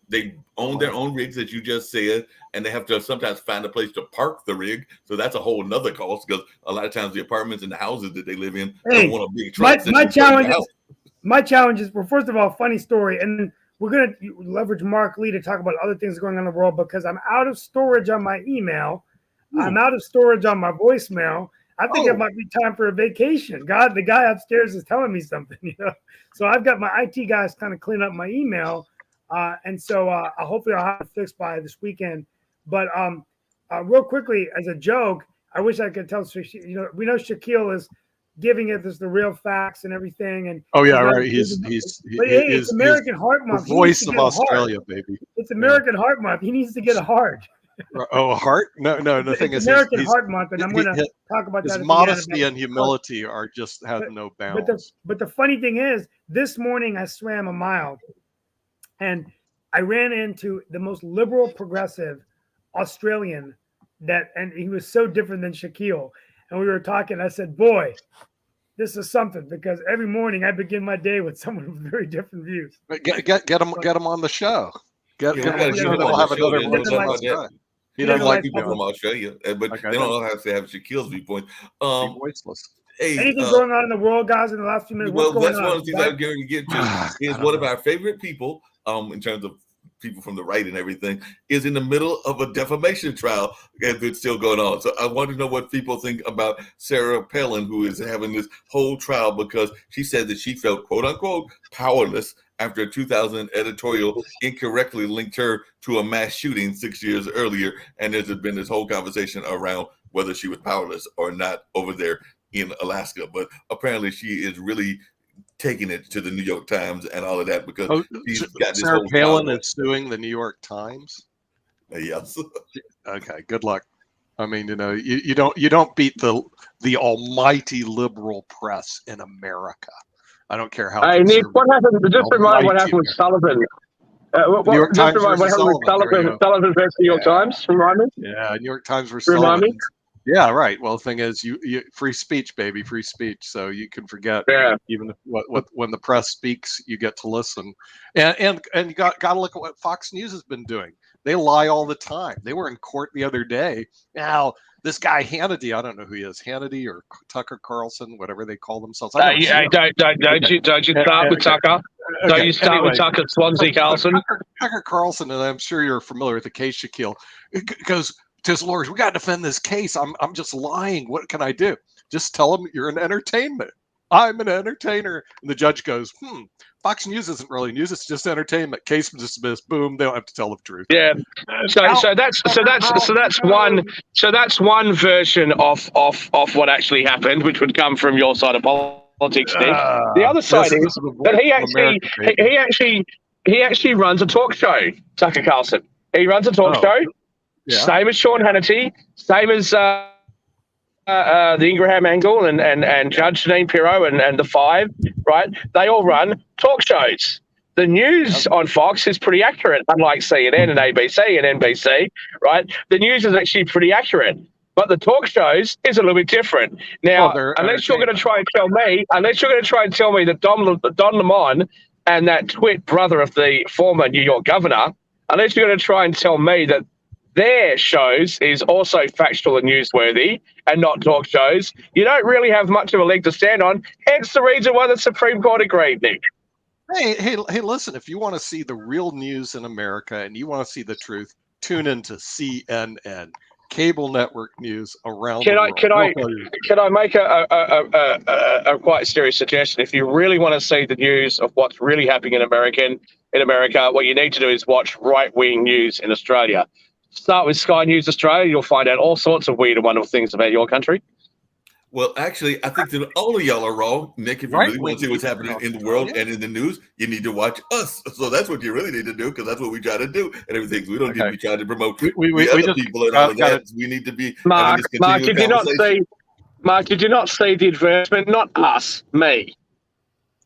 they own their own rigs, as you just said, and they have to sometimes find a place to park the rig. So that's a whole nother cost, because a lot of times the apartments and the houses that they live in don't want a big truck. My challenge is, well, first of all, funny story. And then we're going to leverage Mark Lee to talk about other things going on in the world, because I'm out of storage on my email. I'm out of storage on my voicemail. I think it might be time for a vacation. God, the guy upstairs is telling me something, So I've got my IT guys kind of clean up my email. And so hopefully I'll have it fixed by this weekend. But real quickly, as a joke, I wish I could tell, we know Shaquille is giving it the real facts and everything. And right. It's American Heart Month. The voice of Australia, baby. It's American Heart Month. He needs to get a heart. Oh, a heart? No. The thing is, American Heart Month, and I'm going to talk about that. His modesty and humility have no bounds. But the funny thing is, this morning I swam a mile, and I ran into the most liberal, progressive Australian and he was so different than Shaquille. And we were talking. I said, "Boy, this is something," because every morning I begin my day with someone with very different views. Get him on the show. Get him on the show. We'll have another one. He doesn't like people from Australia, but they don't have to have Shaquille's viewpoint. Voiceless. Hey, anything going on in the world, guys, in the last few minutes? Well, that's one of the things I'm going to get to. Is one of our favorite people, in terms of people from the right and everything, is in the middle of a defamation trial, and it's still going on. So I want to know what people think about Sarah Palin, who is having this whole trial because she said that she felt, quote unquote, powerless after a 2000 editorial incorrectly linked her to a mass shooting 6 years earlier. And there's been this whole conversation around whether she was powerless or not over there in Alaska. But apparently she is really taking it to the New York Times and all of that, because she's got this Sarah whole Palin is suing the New York Times. Yes. Okay. Good luck. I mean, you don't beat the almighty liberal press in America. I don't care how. Hey, Nick, what happened? Just remind what happened with Sullivan. New York Times versus Sullivan. Sullivan versus New York Times. Remind me. Yeah, New York Times versus Sullivan. Remind me. Yeah, right. Well, the thing is, you free speech, baby, free speech. So you can forget. Yeah. Even when the press speaks, you get to listen, and you got to look at what Fox News has been doing. They lie all the time. They were in court the other day. Now this guy Hannity, I don't know who he is, Hannity or Tucker Carlson, whatever they call themselves. Don't you start with Tucker? Don't you start with Tucker Swansea Carlson? Tucker Carlson, and I'm sure you're familiar with the case, Shaquille. It goes to his lawyers, we got to defend this case. I'm just lying. What can I do? Just tell them you're an entertainment. I'm an entertainer. And the judge goes, Fox News isn't really news. It's just entertainment. Case dismissed. Boom. They don't have to tell the truth. Yeah. So that's one version of what actually happened, which would come from your side of politics, Nick. The other side is that he actually runs a talk show. Tucker Carlson. He runs a talk show. Yeah. Same as Sean Hannity. Same as the Ingraham Angle and Judge Jeanine Pirro and the Five, right? They all run talk shows. the news on Fox is pretty accurate, unlike CNN and ABC and NBC, right? The news is actually pretty accurate, but the talk shows is a little bit different. Now, unless you're going to try and tell me that Don Lemon and that twit brother of the former New York governor, unless you're going to try and tell me that their shows is also factual and newsworthy and not talk shows, you don't really have much of a leg to stand on. Hence the reason why the Supreme Court agreed, Nick. Hey, listen, if you want to see the real news in America and you want to see the truth, tune into CNN, cable network news around the world. Can I make a quite serious suggestion? If you really want to see the news of what's really happening in America, what you need to do is watch right-wing news in Australia. Start with Sky News Australia. You'll find out all sorts of weird and wonderful things about your country. Well, actually, I think that all of y'all are wrong, Nick. If you really want to see what's happening in the world and in the news, you need to watch us. So that's what you really need to do, because that's what we try to do and everything. We don't need to be trying to promote other people and all of that. We need to be Mark, did you not see the advertisement? Not us, me.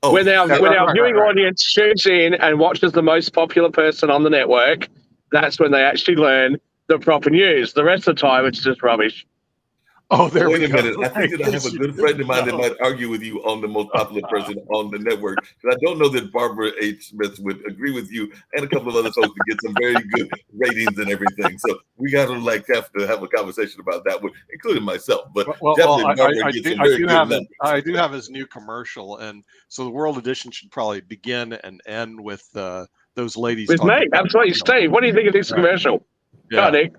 Oh, when our viewing audience tunes in and watches the most popular person on the network, that's when they actually learn the proper news. The rest of the time, it's just rubbish. Oh, wait a minute. I think that I have a good friend of mine that might argue with you on the most popular person on the network. But I don't know that Barbara H. Smith would agree with you and a couple of other folks to get some very good ratings and everything. So we got to have a conversation about that one, including myself. But I do have his new commercial, and so the World Edition should probably begin and end with those ladies. With me, absolutely, Steve. What do you think of this commercial? Yeah. Nick.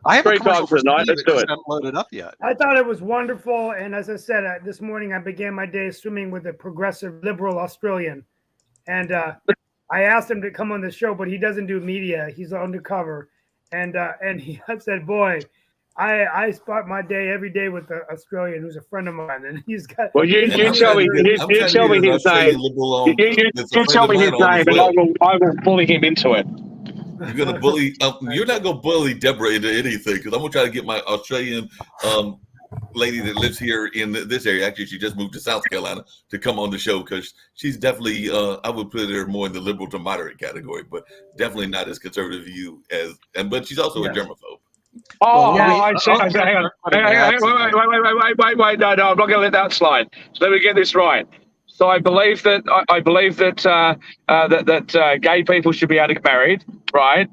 I have a commercial for tonight. Let's do it. Haven't loaded up yet. I thought it was wonderful, and as I said this morning, I began my day swimming with a progressive liberal Australian, and I asked him to come on the show, but he doesn't do media; he's undercover, and he said, "Boy, I start my day every day with an Australian who's a friend of mine, and he's got." Well, you tell me his name. You tell me his name, and I will bully him into it. You're gonna bully. You're not gonna bully Deborah into anything, because I'm gonna try to get my Australian lady that lives here in this area. Actually, she just moved to South Carolina to come on the show, because she's definitely. I would put her more in the liberal to moderate category, but definitely not as conservative as you but she's also a germaphobe. Oh, hang on. Wait. No, I'm not going to let that slide. So let me get this right. So I believe that gay people should be able to get married, right?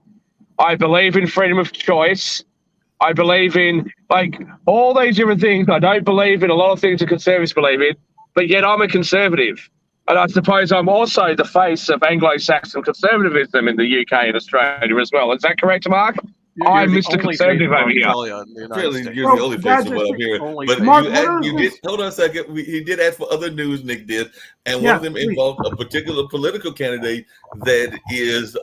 I believe in freedom of choice. I believe in all these different things. I don't believe in a lot of things that conservatives believe in, but yet I'm a conservative. And I suppose I'm also the face of Anglo-Saxon conservatism in the UK and Australia as well. Is that correct, Mark? I'm Mr. Conservative over here. You're the only face of what I'm hearing. But you did. Hold on a second. He did ask for other news. Nick did, and one of them involved a particular political candidate that is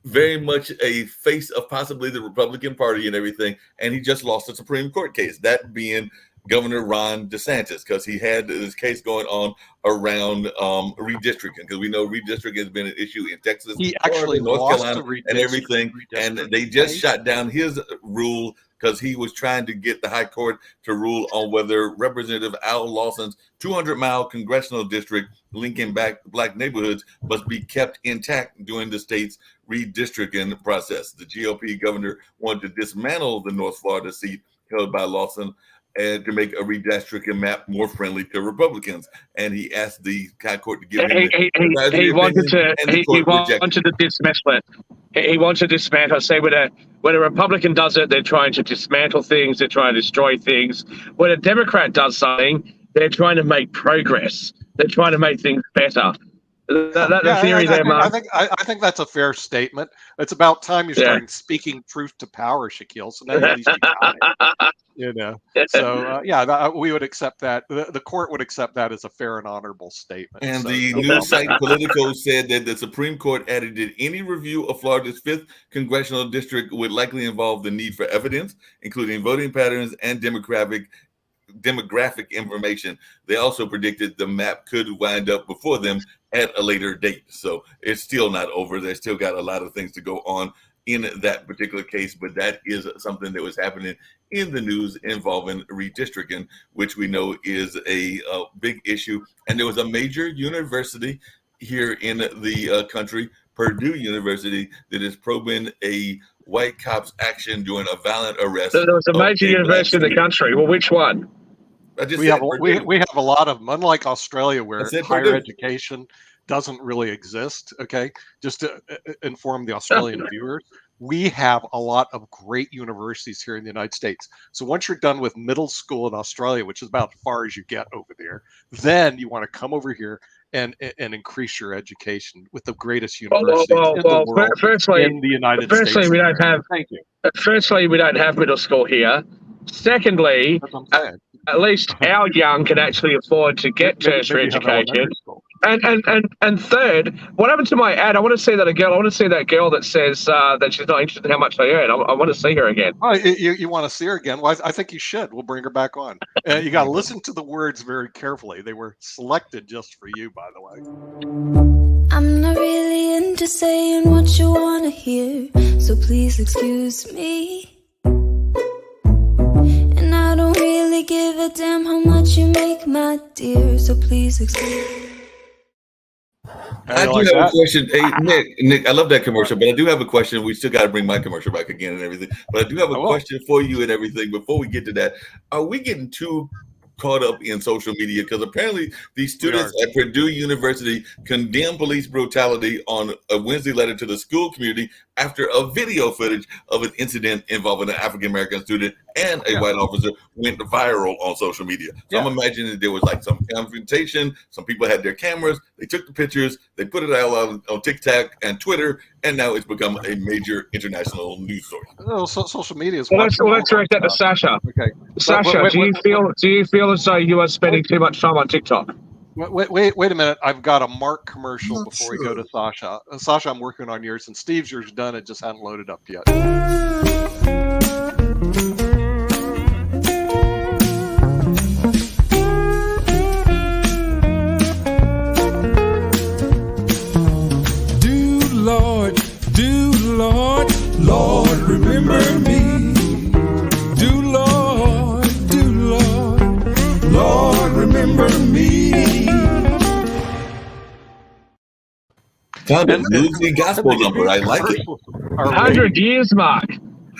very much a face of possibly the Republican Party and everything. And he just lost a Supreme Court case. That being Governor Ron DeSantis, because he had this case going on around redistricting, because we know redistricting has been an issue in Texas, he actually North Carolina, and everything. And they just shot down his rule because he was trying to get the high court to rule on whether Representative Al Lawson's 200-mile congressional district linking back black neighborhoods must be kept intact during the state's redistricting process. The GOP governor wanted to dismantle the North Florida seat held by Lawson and to make a redistricting map more friendly to Republicans. And he asked the high court to give him he wanted to dismantle it. He wanted to dismantle. Say when a Republican does it, they're trying to dismantle things. They're trying to destroy things. When a Democrat does something, they're trying to make progress. They're trying to make things better. The theory there, Mark. I think that's a fair statement. It's about time you're starting speaking truth to power, Shaquille. So now at least you got it. You know. So we would accept that. The court would accept that as a fair and honorable statement. And the news site Politico said that the Supreme Court added that any review of Florida's 5th congressional district would likely involve the need for evidence, including voting patterns and demographic information. They also predicted the map could wind up before them at a later date. So it's still not over. They still got a lot of things to go on in that particular case, but that is something that was happening in the news involving redistricting, which we know is a big issue. And there was a major university here in the country, Purdue University, that is probing a white cop's action during a violent arrest. There was a major university in the country. Well, which one? We have a lot of them. Unlike Australia, where higher Purdue. education doesn't really exist. Okay, just to inform the Australian viewers, we have a lot of great universities here in the United States. So once you're done with middle school in Australia, which is about as far as you get over there, then you want to come over here and increase your education with the greatest universities in the world. Firstly, in the United States. we don't have. Thank you. Firstly, we don't have middle school here. Secondly, at least our young can actually afford to get tertiary education. And third, what happened to my ad? I want to see that again. I want to see that girl that says that she's not interested in how much I earn. I want to see her again. Oh, you want to see her again? Well, I think you should. We'll bring her back on. You got to listen to the words very carefully. They were selected just for you, by the way. I'm not really into saying what you want to hear, so please excuse me. And I don't really give a damn how much you make, my dear, so please excuse me. I do have a question. Hey, Nick, I love that commercial, but I do have a question. We still got to bring my commercial back again and everything. But I do have a question for you and everything. Before we get to that, are we getting too caught up in social media? Because apparently these students at Purdue University condemned police brutality on a Wednesday letter to the school community after a video footage of an incident involving an African-American student and a white officer went viral on social media. So I'm imagining that there was like some confrontation. Some people had their cameras. They took the pictures. They put it all on TikTok and Twitter. And now it's become a major international news story. Oh, so social media is. Let's direct that to Sasha. Okay, Sasha, do you feel as though you are spending too much time on TikTok? Wait a minute. I've got a Mark commercial before we go to Sasha. Sasha, I'm working on yours, and Steve's yours done. It just hadn't loaded up yet. Lord, remember me. Do Lord, Lord, remember me. Found a bluesy gospel number. I like it. 100 years, Mark.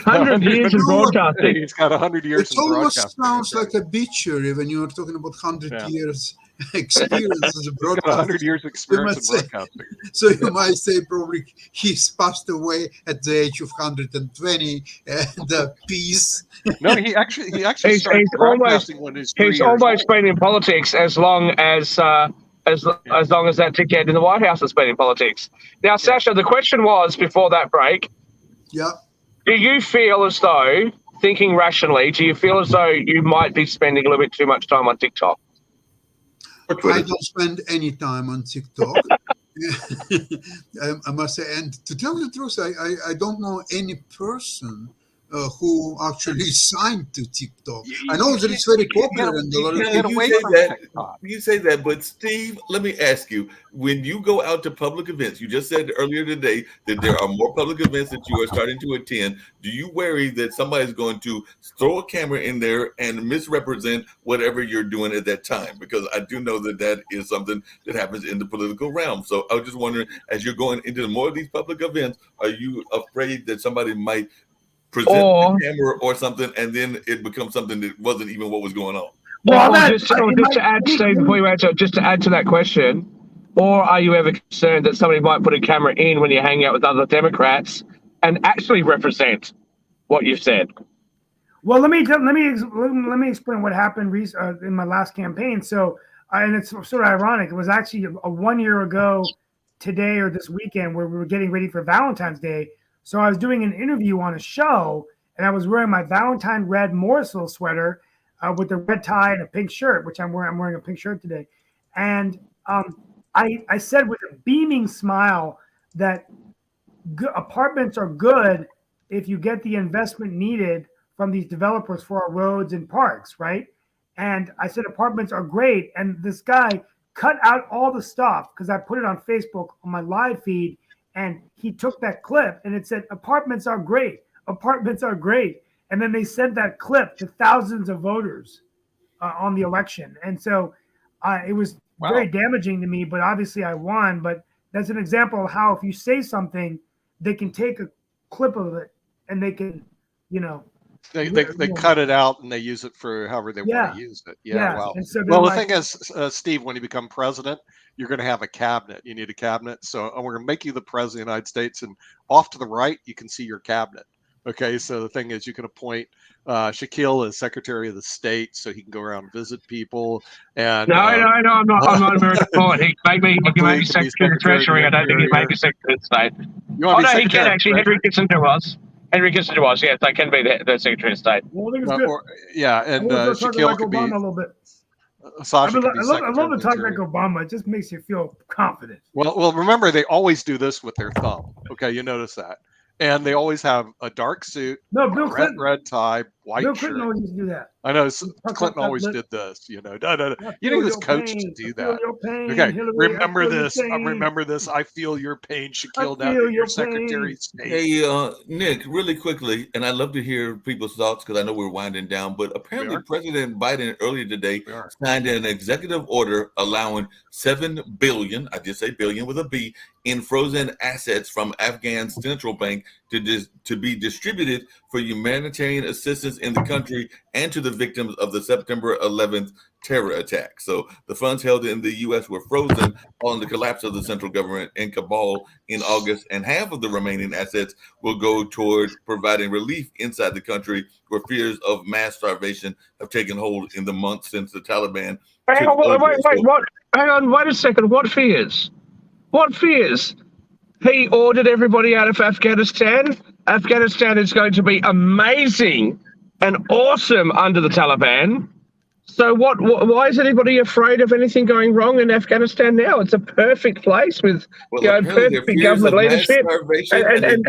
100 years in broadcasting. He's got 100 years in broadcasting. It almost sounds like a obituary when you were talking about 100 years experience as a broadcaster. 100 years experience in broadcasting. So you might say probably he's passed away at the age of 120 and peace. No, he actually started broadcasting when he's 3 years old. He's almost been in politics as long as that dickhead in the White House has been in politics. Now, Sasha, the question was before that break. Yeah. Do you feel as though, thinking rationally, do you feel as though you might be spending a little bit too much time on TikTok? I don't spend any time on TikTok. I must say, and to tell the truth, I don't know any person who actually signed to TikTok. I know that it's very popular and a lot of people you say that, but Steve, let me ask you, when you go out to public events, you just said earlier today that there are more public events that you are starting to attend. Do you worry that somebody's going to throw a camera in there and misrepresent whatever you're doing at that time? Because I do know that that is something that happens in the political realm. So I was just wondering, as you're going into more of these public events, are you afraid that somebody might present the camera or something, and then it becomes something that wasn't even what was going on? Just to add, Steve, before you answer, just to add to that question, or are you ever concerned that somebody might put a camera in when you hang out with other Democrats and actually represent what you've said? Well, let me explain what happened in my last campaign. So, and it's sort of ironic. It was actually 1 year ago today or this weekend where we were getting ready for Valentine's Day. So I was doing an interview on a show, and I was wearing my Valentine red morsel sweater with a red tie and a pink shirt, which I'm wearing. I'm wearing a pink shirt today. And I said with a beaming smile that apartments are good if you get the investment needed from these developers for our roads and parks, right? And I said apartments are great. And this guy cut out all the stuff because I put it on Facebook on my live feed. And he took that clip and it said, apartments are great. Apartments are great. And then they sent that clip to thousands of voters on the election. And so it was very damaging to me. But obviously, I won. But that's an example of how if you say something, they can take a clip of it and they can, They cut it out and they use it for however they want to use it. Yeah. Wow. And so well, the thing is, Steve, when you become president, you're going to have a cabinet. You need a cabinet. So we're going to make you the president of the United States, and off to the right, you can see your cabinet. Okay. So the thing is, you can appoint Shaquille as Secretary of the State, so he can go around and visit people. And no, I'm not American born. He can make me Secretary of the Treasury. I don't think he'd make me Secretary of the State. No, he can actually. Henry Kissinger was. Yes, I can be the Secretary of State. Well, I think it's good. Yeah, and Shaquille could be. Obama a little bit. Sasha I love the talk like Obama. It just makes you feel confident. Well, remember, they always do this with their thumb. Okay, you notice that. And they always have a dark suit, no, Bill Clinton. red tie, white Bill shirt. Clinton always used to do that. I know Clinton always did this. You need this coach to do that. Okay, remember this. Remember this. I feel your pain, Shaquille. Now you're Secretary of State. Hey, Nick, really quickly, and I'd love to hear people's thoughts because I know we're winding down. But apparently, President Biden earlier today signed an executive order allowing $7 billion. I just say billion with a B in frozen assets from Afghan central bank to be distributed for humanitarian assistance in the country and to the victims of the September 11th terror attack. So the funds held in the U.S. were frozen on the collapse of the central government in Kabul in August, and half of the remaining assets will go toward providing relief inside the country where fears of mass starvation have taken hold in the months since the Taliban. Wait a second. What fears? What fears? He ordered everybody out of Afghanistan. Afghanistan is going to be amazing and awesome under the Taliban. So why is anybody afraid of anything going wrong in Afghanistan now? It's a perfect place with perfect government leadership. And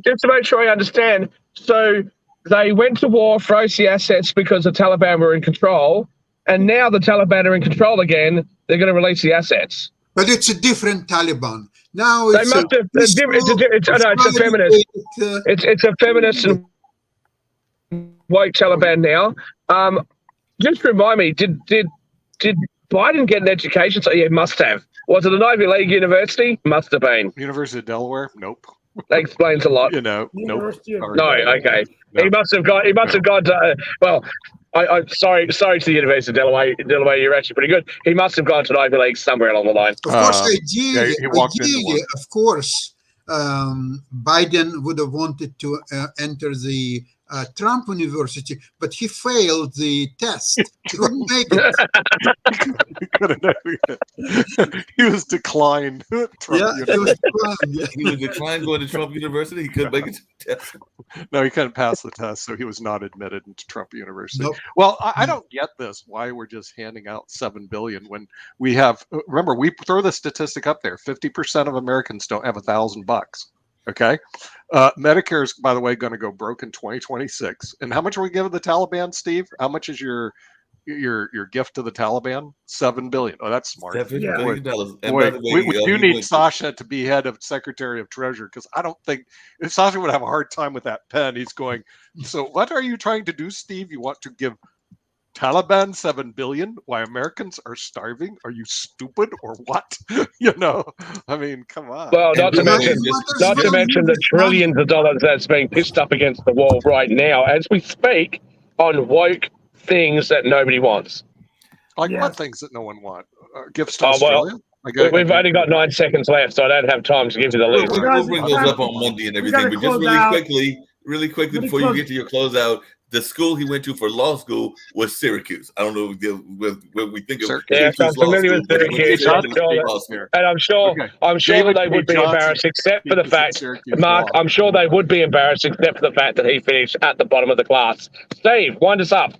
just to make sure I understand, so they went to war, froze the assets because the Taliban were in control, and now the Taliban are in control again. They're going to release the assets. But it's a different Taliban. Now it's a feminist. It's a feminist and white Taliban now. Just remind me, did Biden get an education? So yeah, must have. Was it an Ivy League university? Must have been. University of Delaware? Nope. That explains a lot. Nope. No, okay. No. He must have gone to. I'm sorry to the University of Delaware. Delaware, you're actually pretty good. He must have gone to an Ivy League somewhere along the line. Of course, ideally, of course, Biden would have wanted to enter the Trump University, but he failed the test. He couldn't make it. He was declined. He was declined going to Trump University. He couldn't make it to the test. No, he couldn't pass the test, so he was not admitted into Trump University. Nope. Well, I don't get this. Why we're just handing out $7 billion when we have? Remember, we throw the statistic up there. 50% of Americans don't have $1,000. Okay. Medicare is, by the way, going to go broke in 2026. And how much are we giving the Taliban, Steve? How much is your gift to the Taliban? $7 billion. Oh, that's smart. $7 billion. Wait, we do need Sasha to be head of Secretary of Treasury, because I don't think Sasha would have a hard time with that pen. He's going, so what are you trying to do, Steve? You want to give Taliban $7 billion while Americans are starving? Are you stupid or what? I mean, come on. Well, not to mention the trillions of dollars that's being pissed up against the wall right now as we speak on woke things that nobody wants. Like what things that no one wants? Gifts to Australia? We've only got 9 seconds left, so I don't have time to give you the list. We'll bring those up on Monday and everything, but just really quickly before you get to your closeout, the school he went to for law school was Syracuse. I don't know what we think of. Yes, I'm familiar with Syracuse, and I'm sure that they would be embarrassed, except for the fact, Mark. I'm sure they would be embarrassed, except for the fact that he finished at the bottom of the class. Steve, wind us up.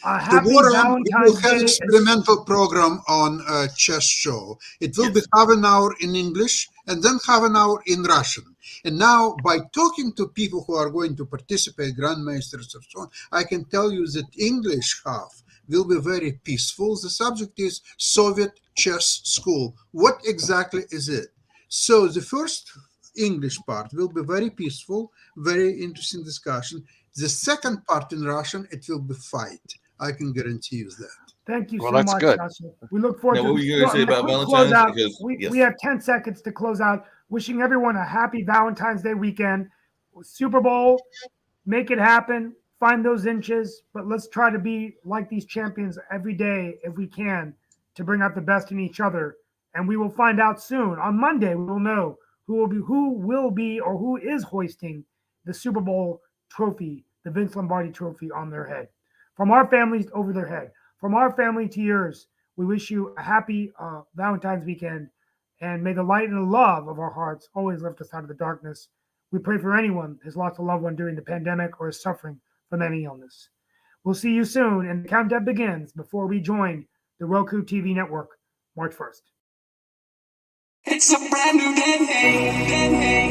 Tomorrow we will have an experimental program on chess show. It will be half an hour in English and then half an hour in Russian. And now, by talking to people who are going to participate, grandmasters or so on, I can tell you that English half will be very peaceful. The subject is Soviet chess school. What exactly is it? So the first English part will be very peaceful, very interesting discussion. The second part in Russian, it will be fight. I can guarantee you that. Thank you Well, so that's much, good. Joshua. We look forward Now, to what were you going to say about quick Valentine's? closeout. Because yes. We have 10 seconds to close out. Wishing everyone a happy Valentine's Day weekend. Super Bowl, make it happen. Find those inches, but let's try to be like these champions every day if we can to bring out the best in each other. And we will find out soon. On Monday, we will know who will be or who is hoisting the Super Bowl trophy, the Vince Lombardi trophy on their head. From our families over their head. From our family to yours, we wish you a happy Valentine's weekend, and may the light and the love of our hearts always lift us out of the darkness. We pray for anyone who has lost a loved one during the pandemic or is suffering from any illness. We'll see you soon, and the countdown begins before we join the Roku TV network, March 1st. It's a brand new day.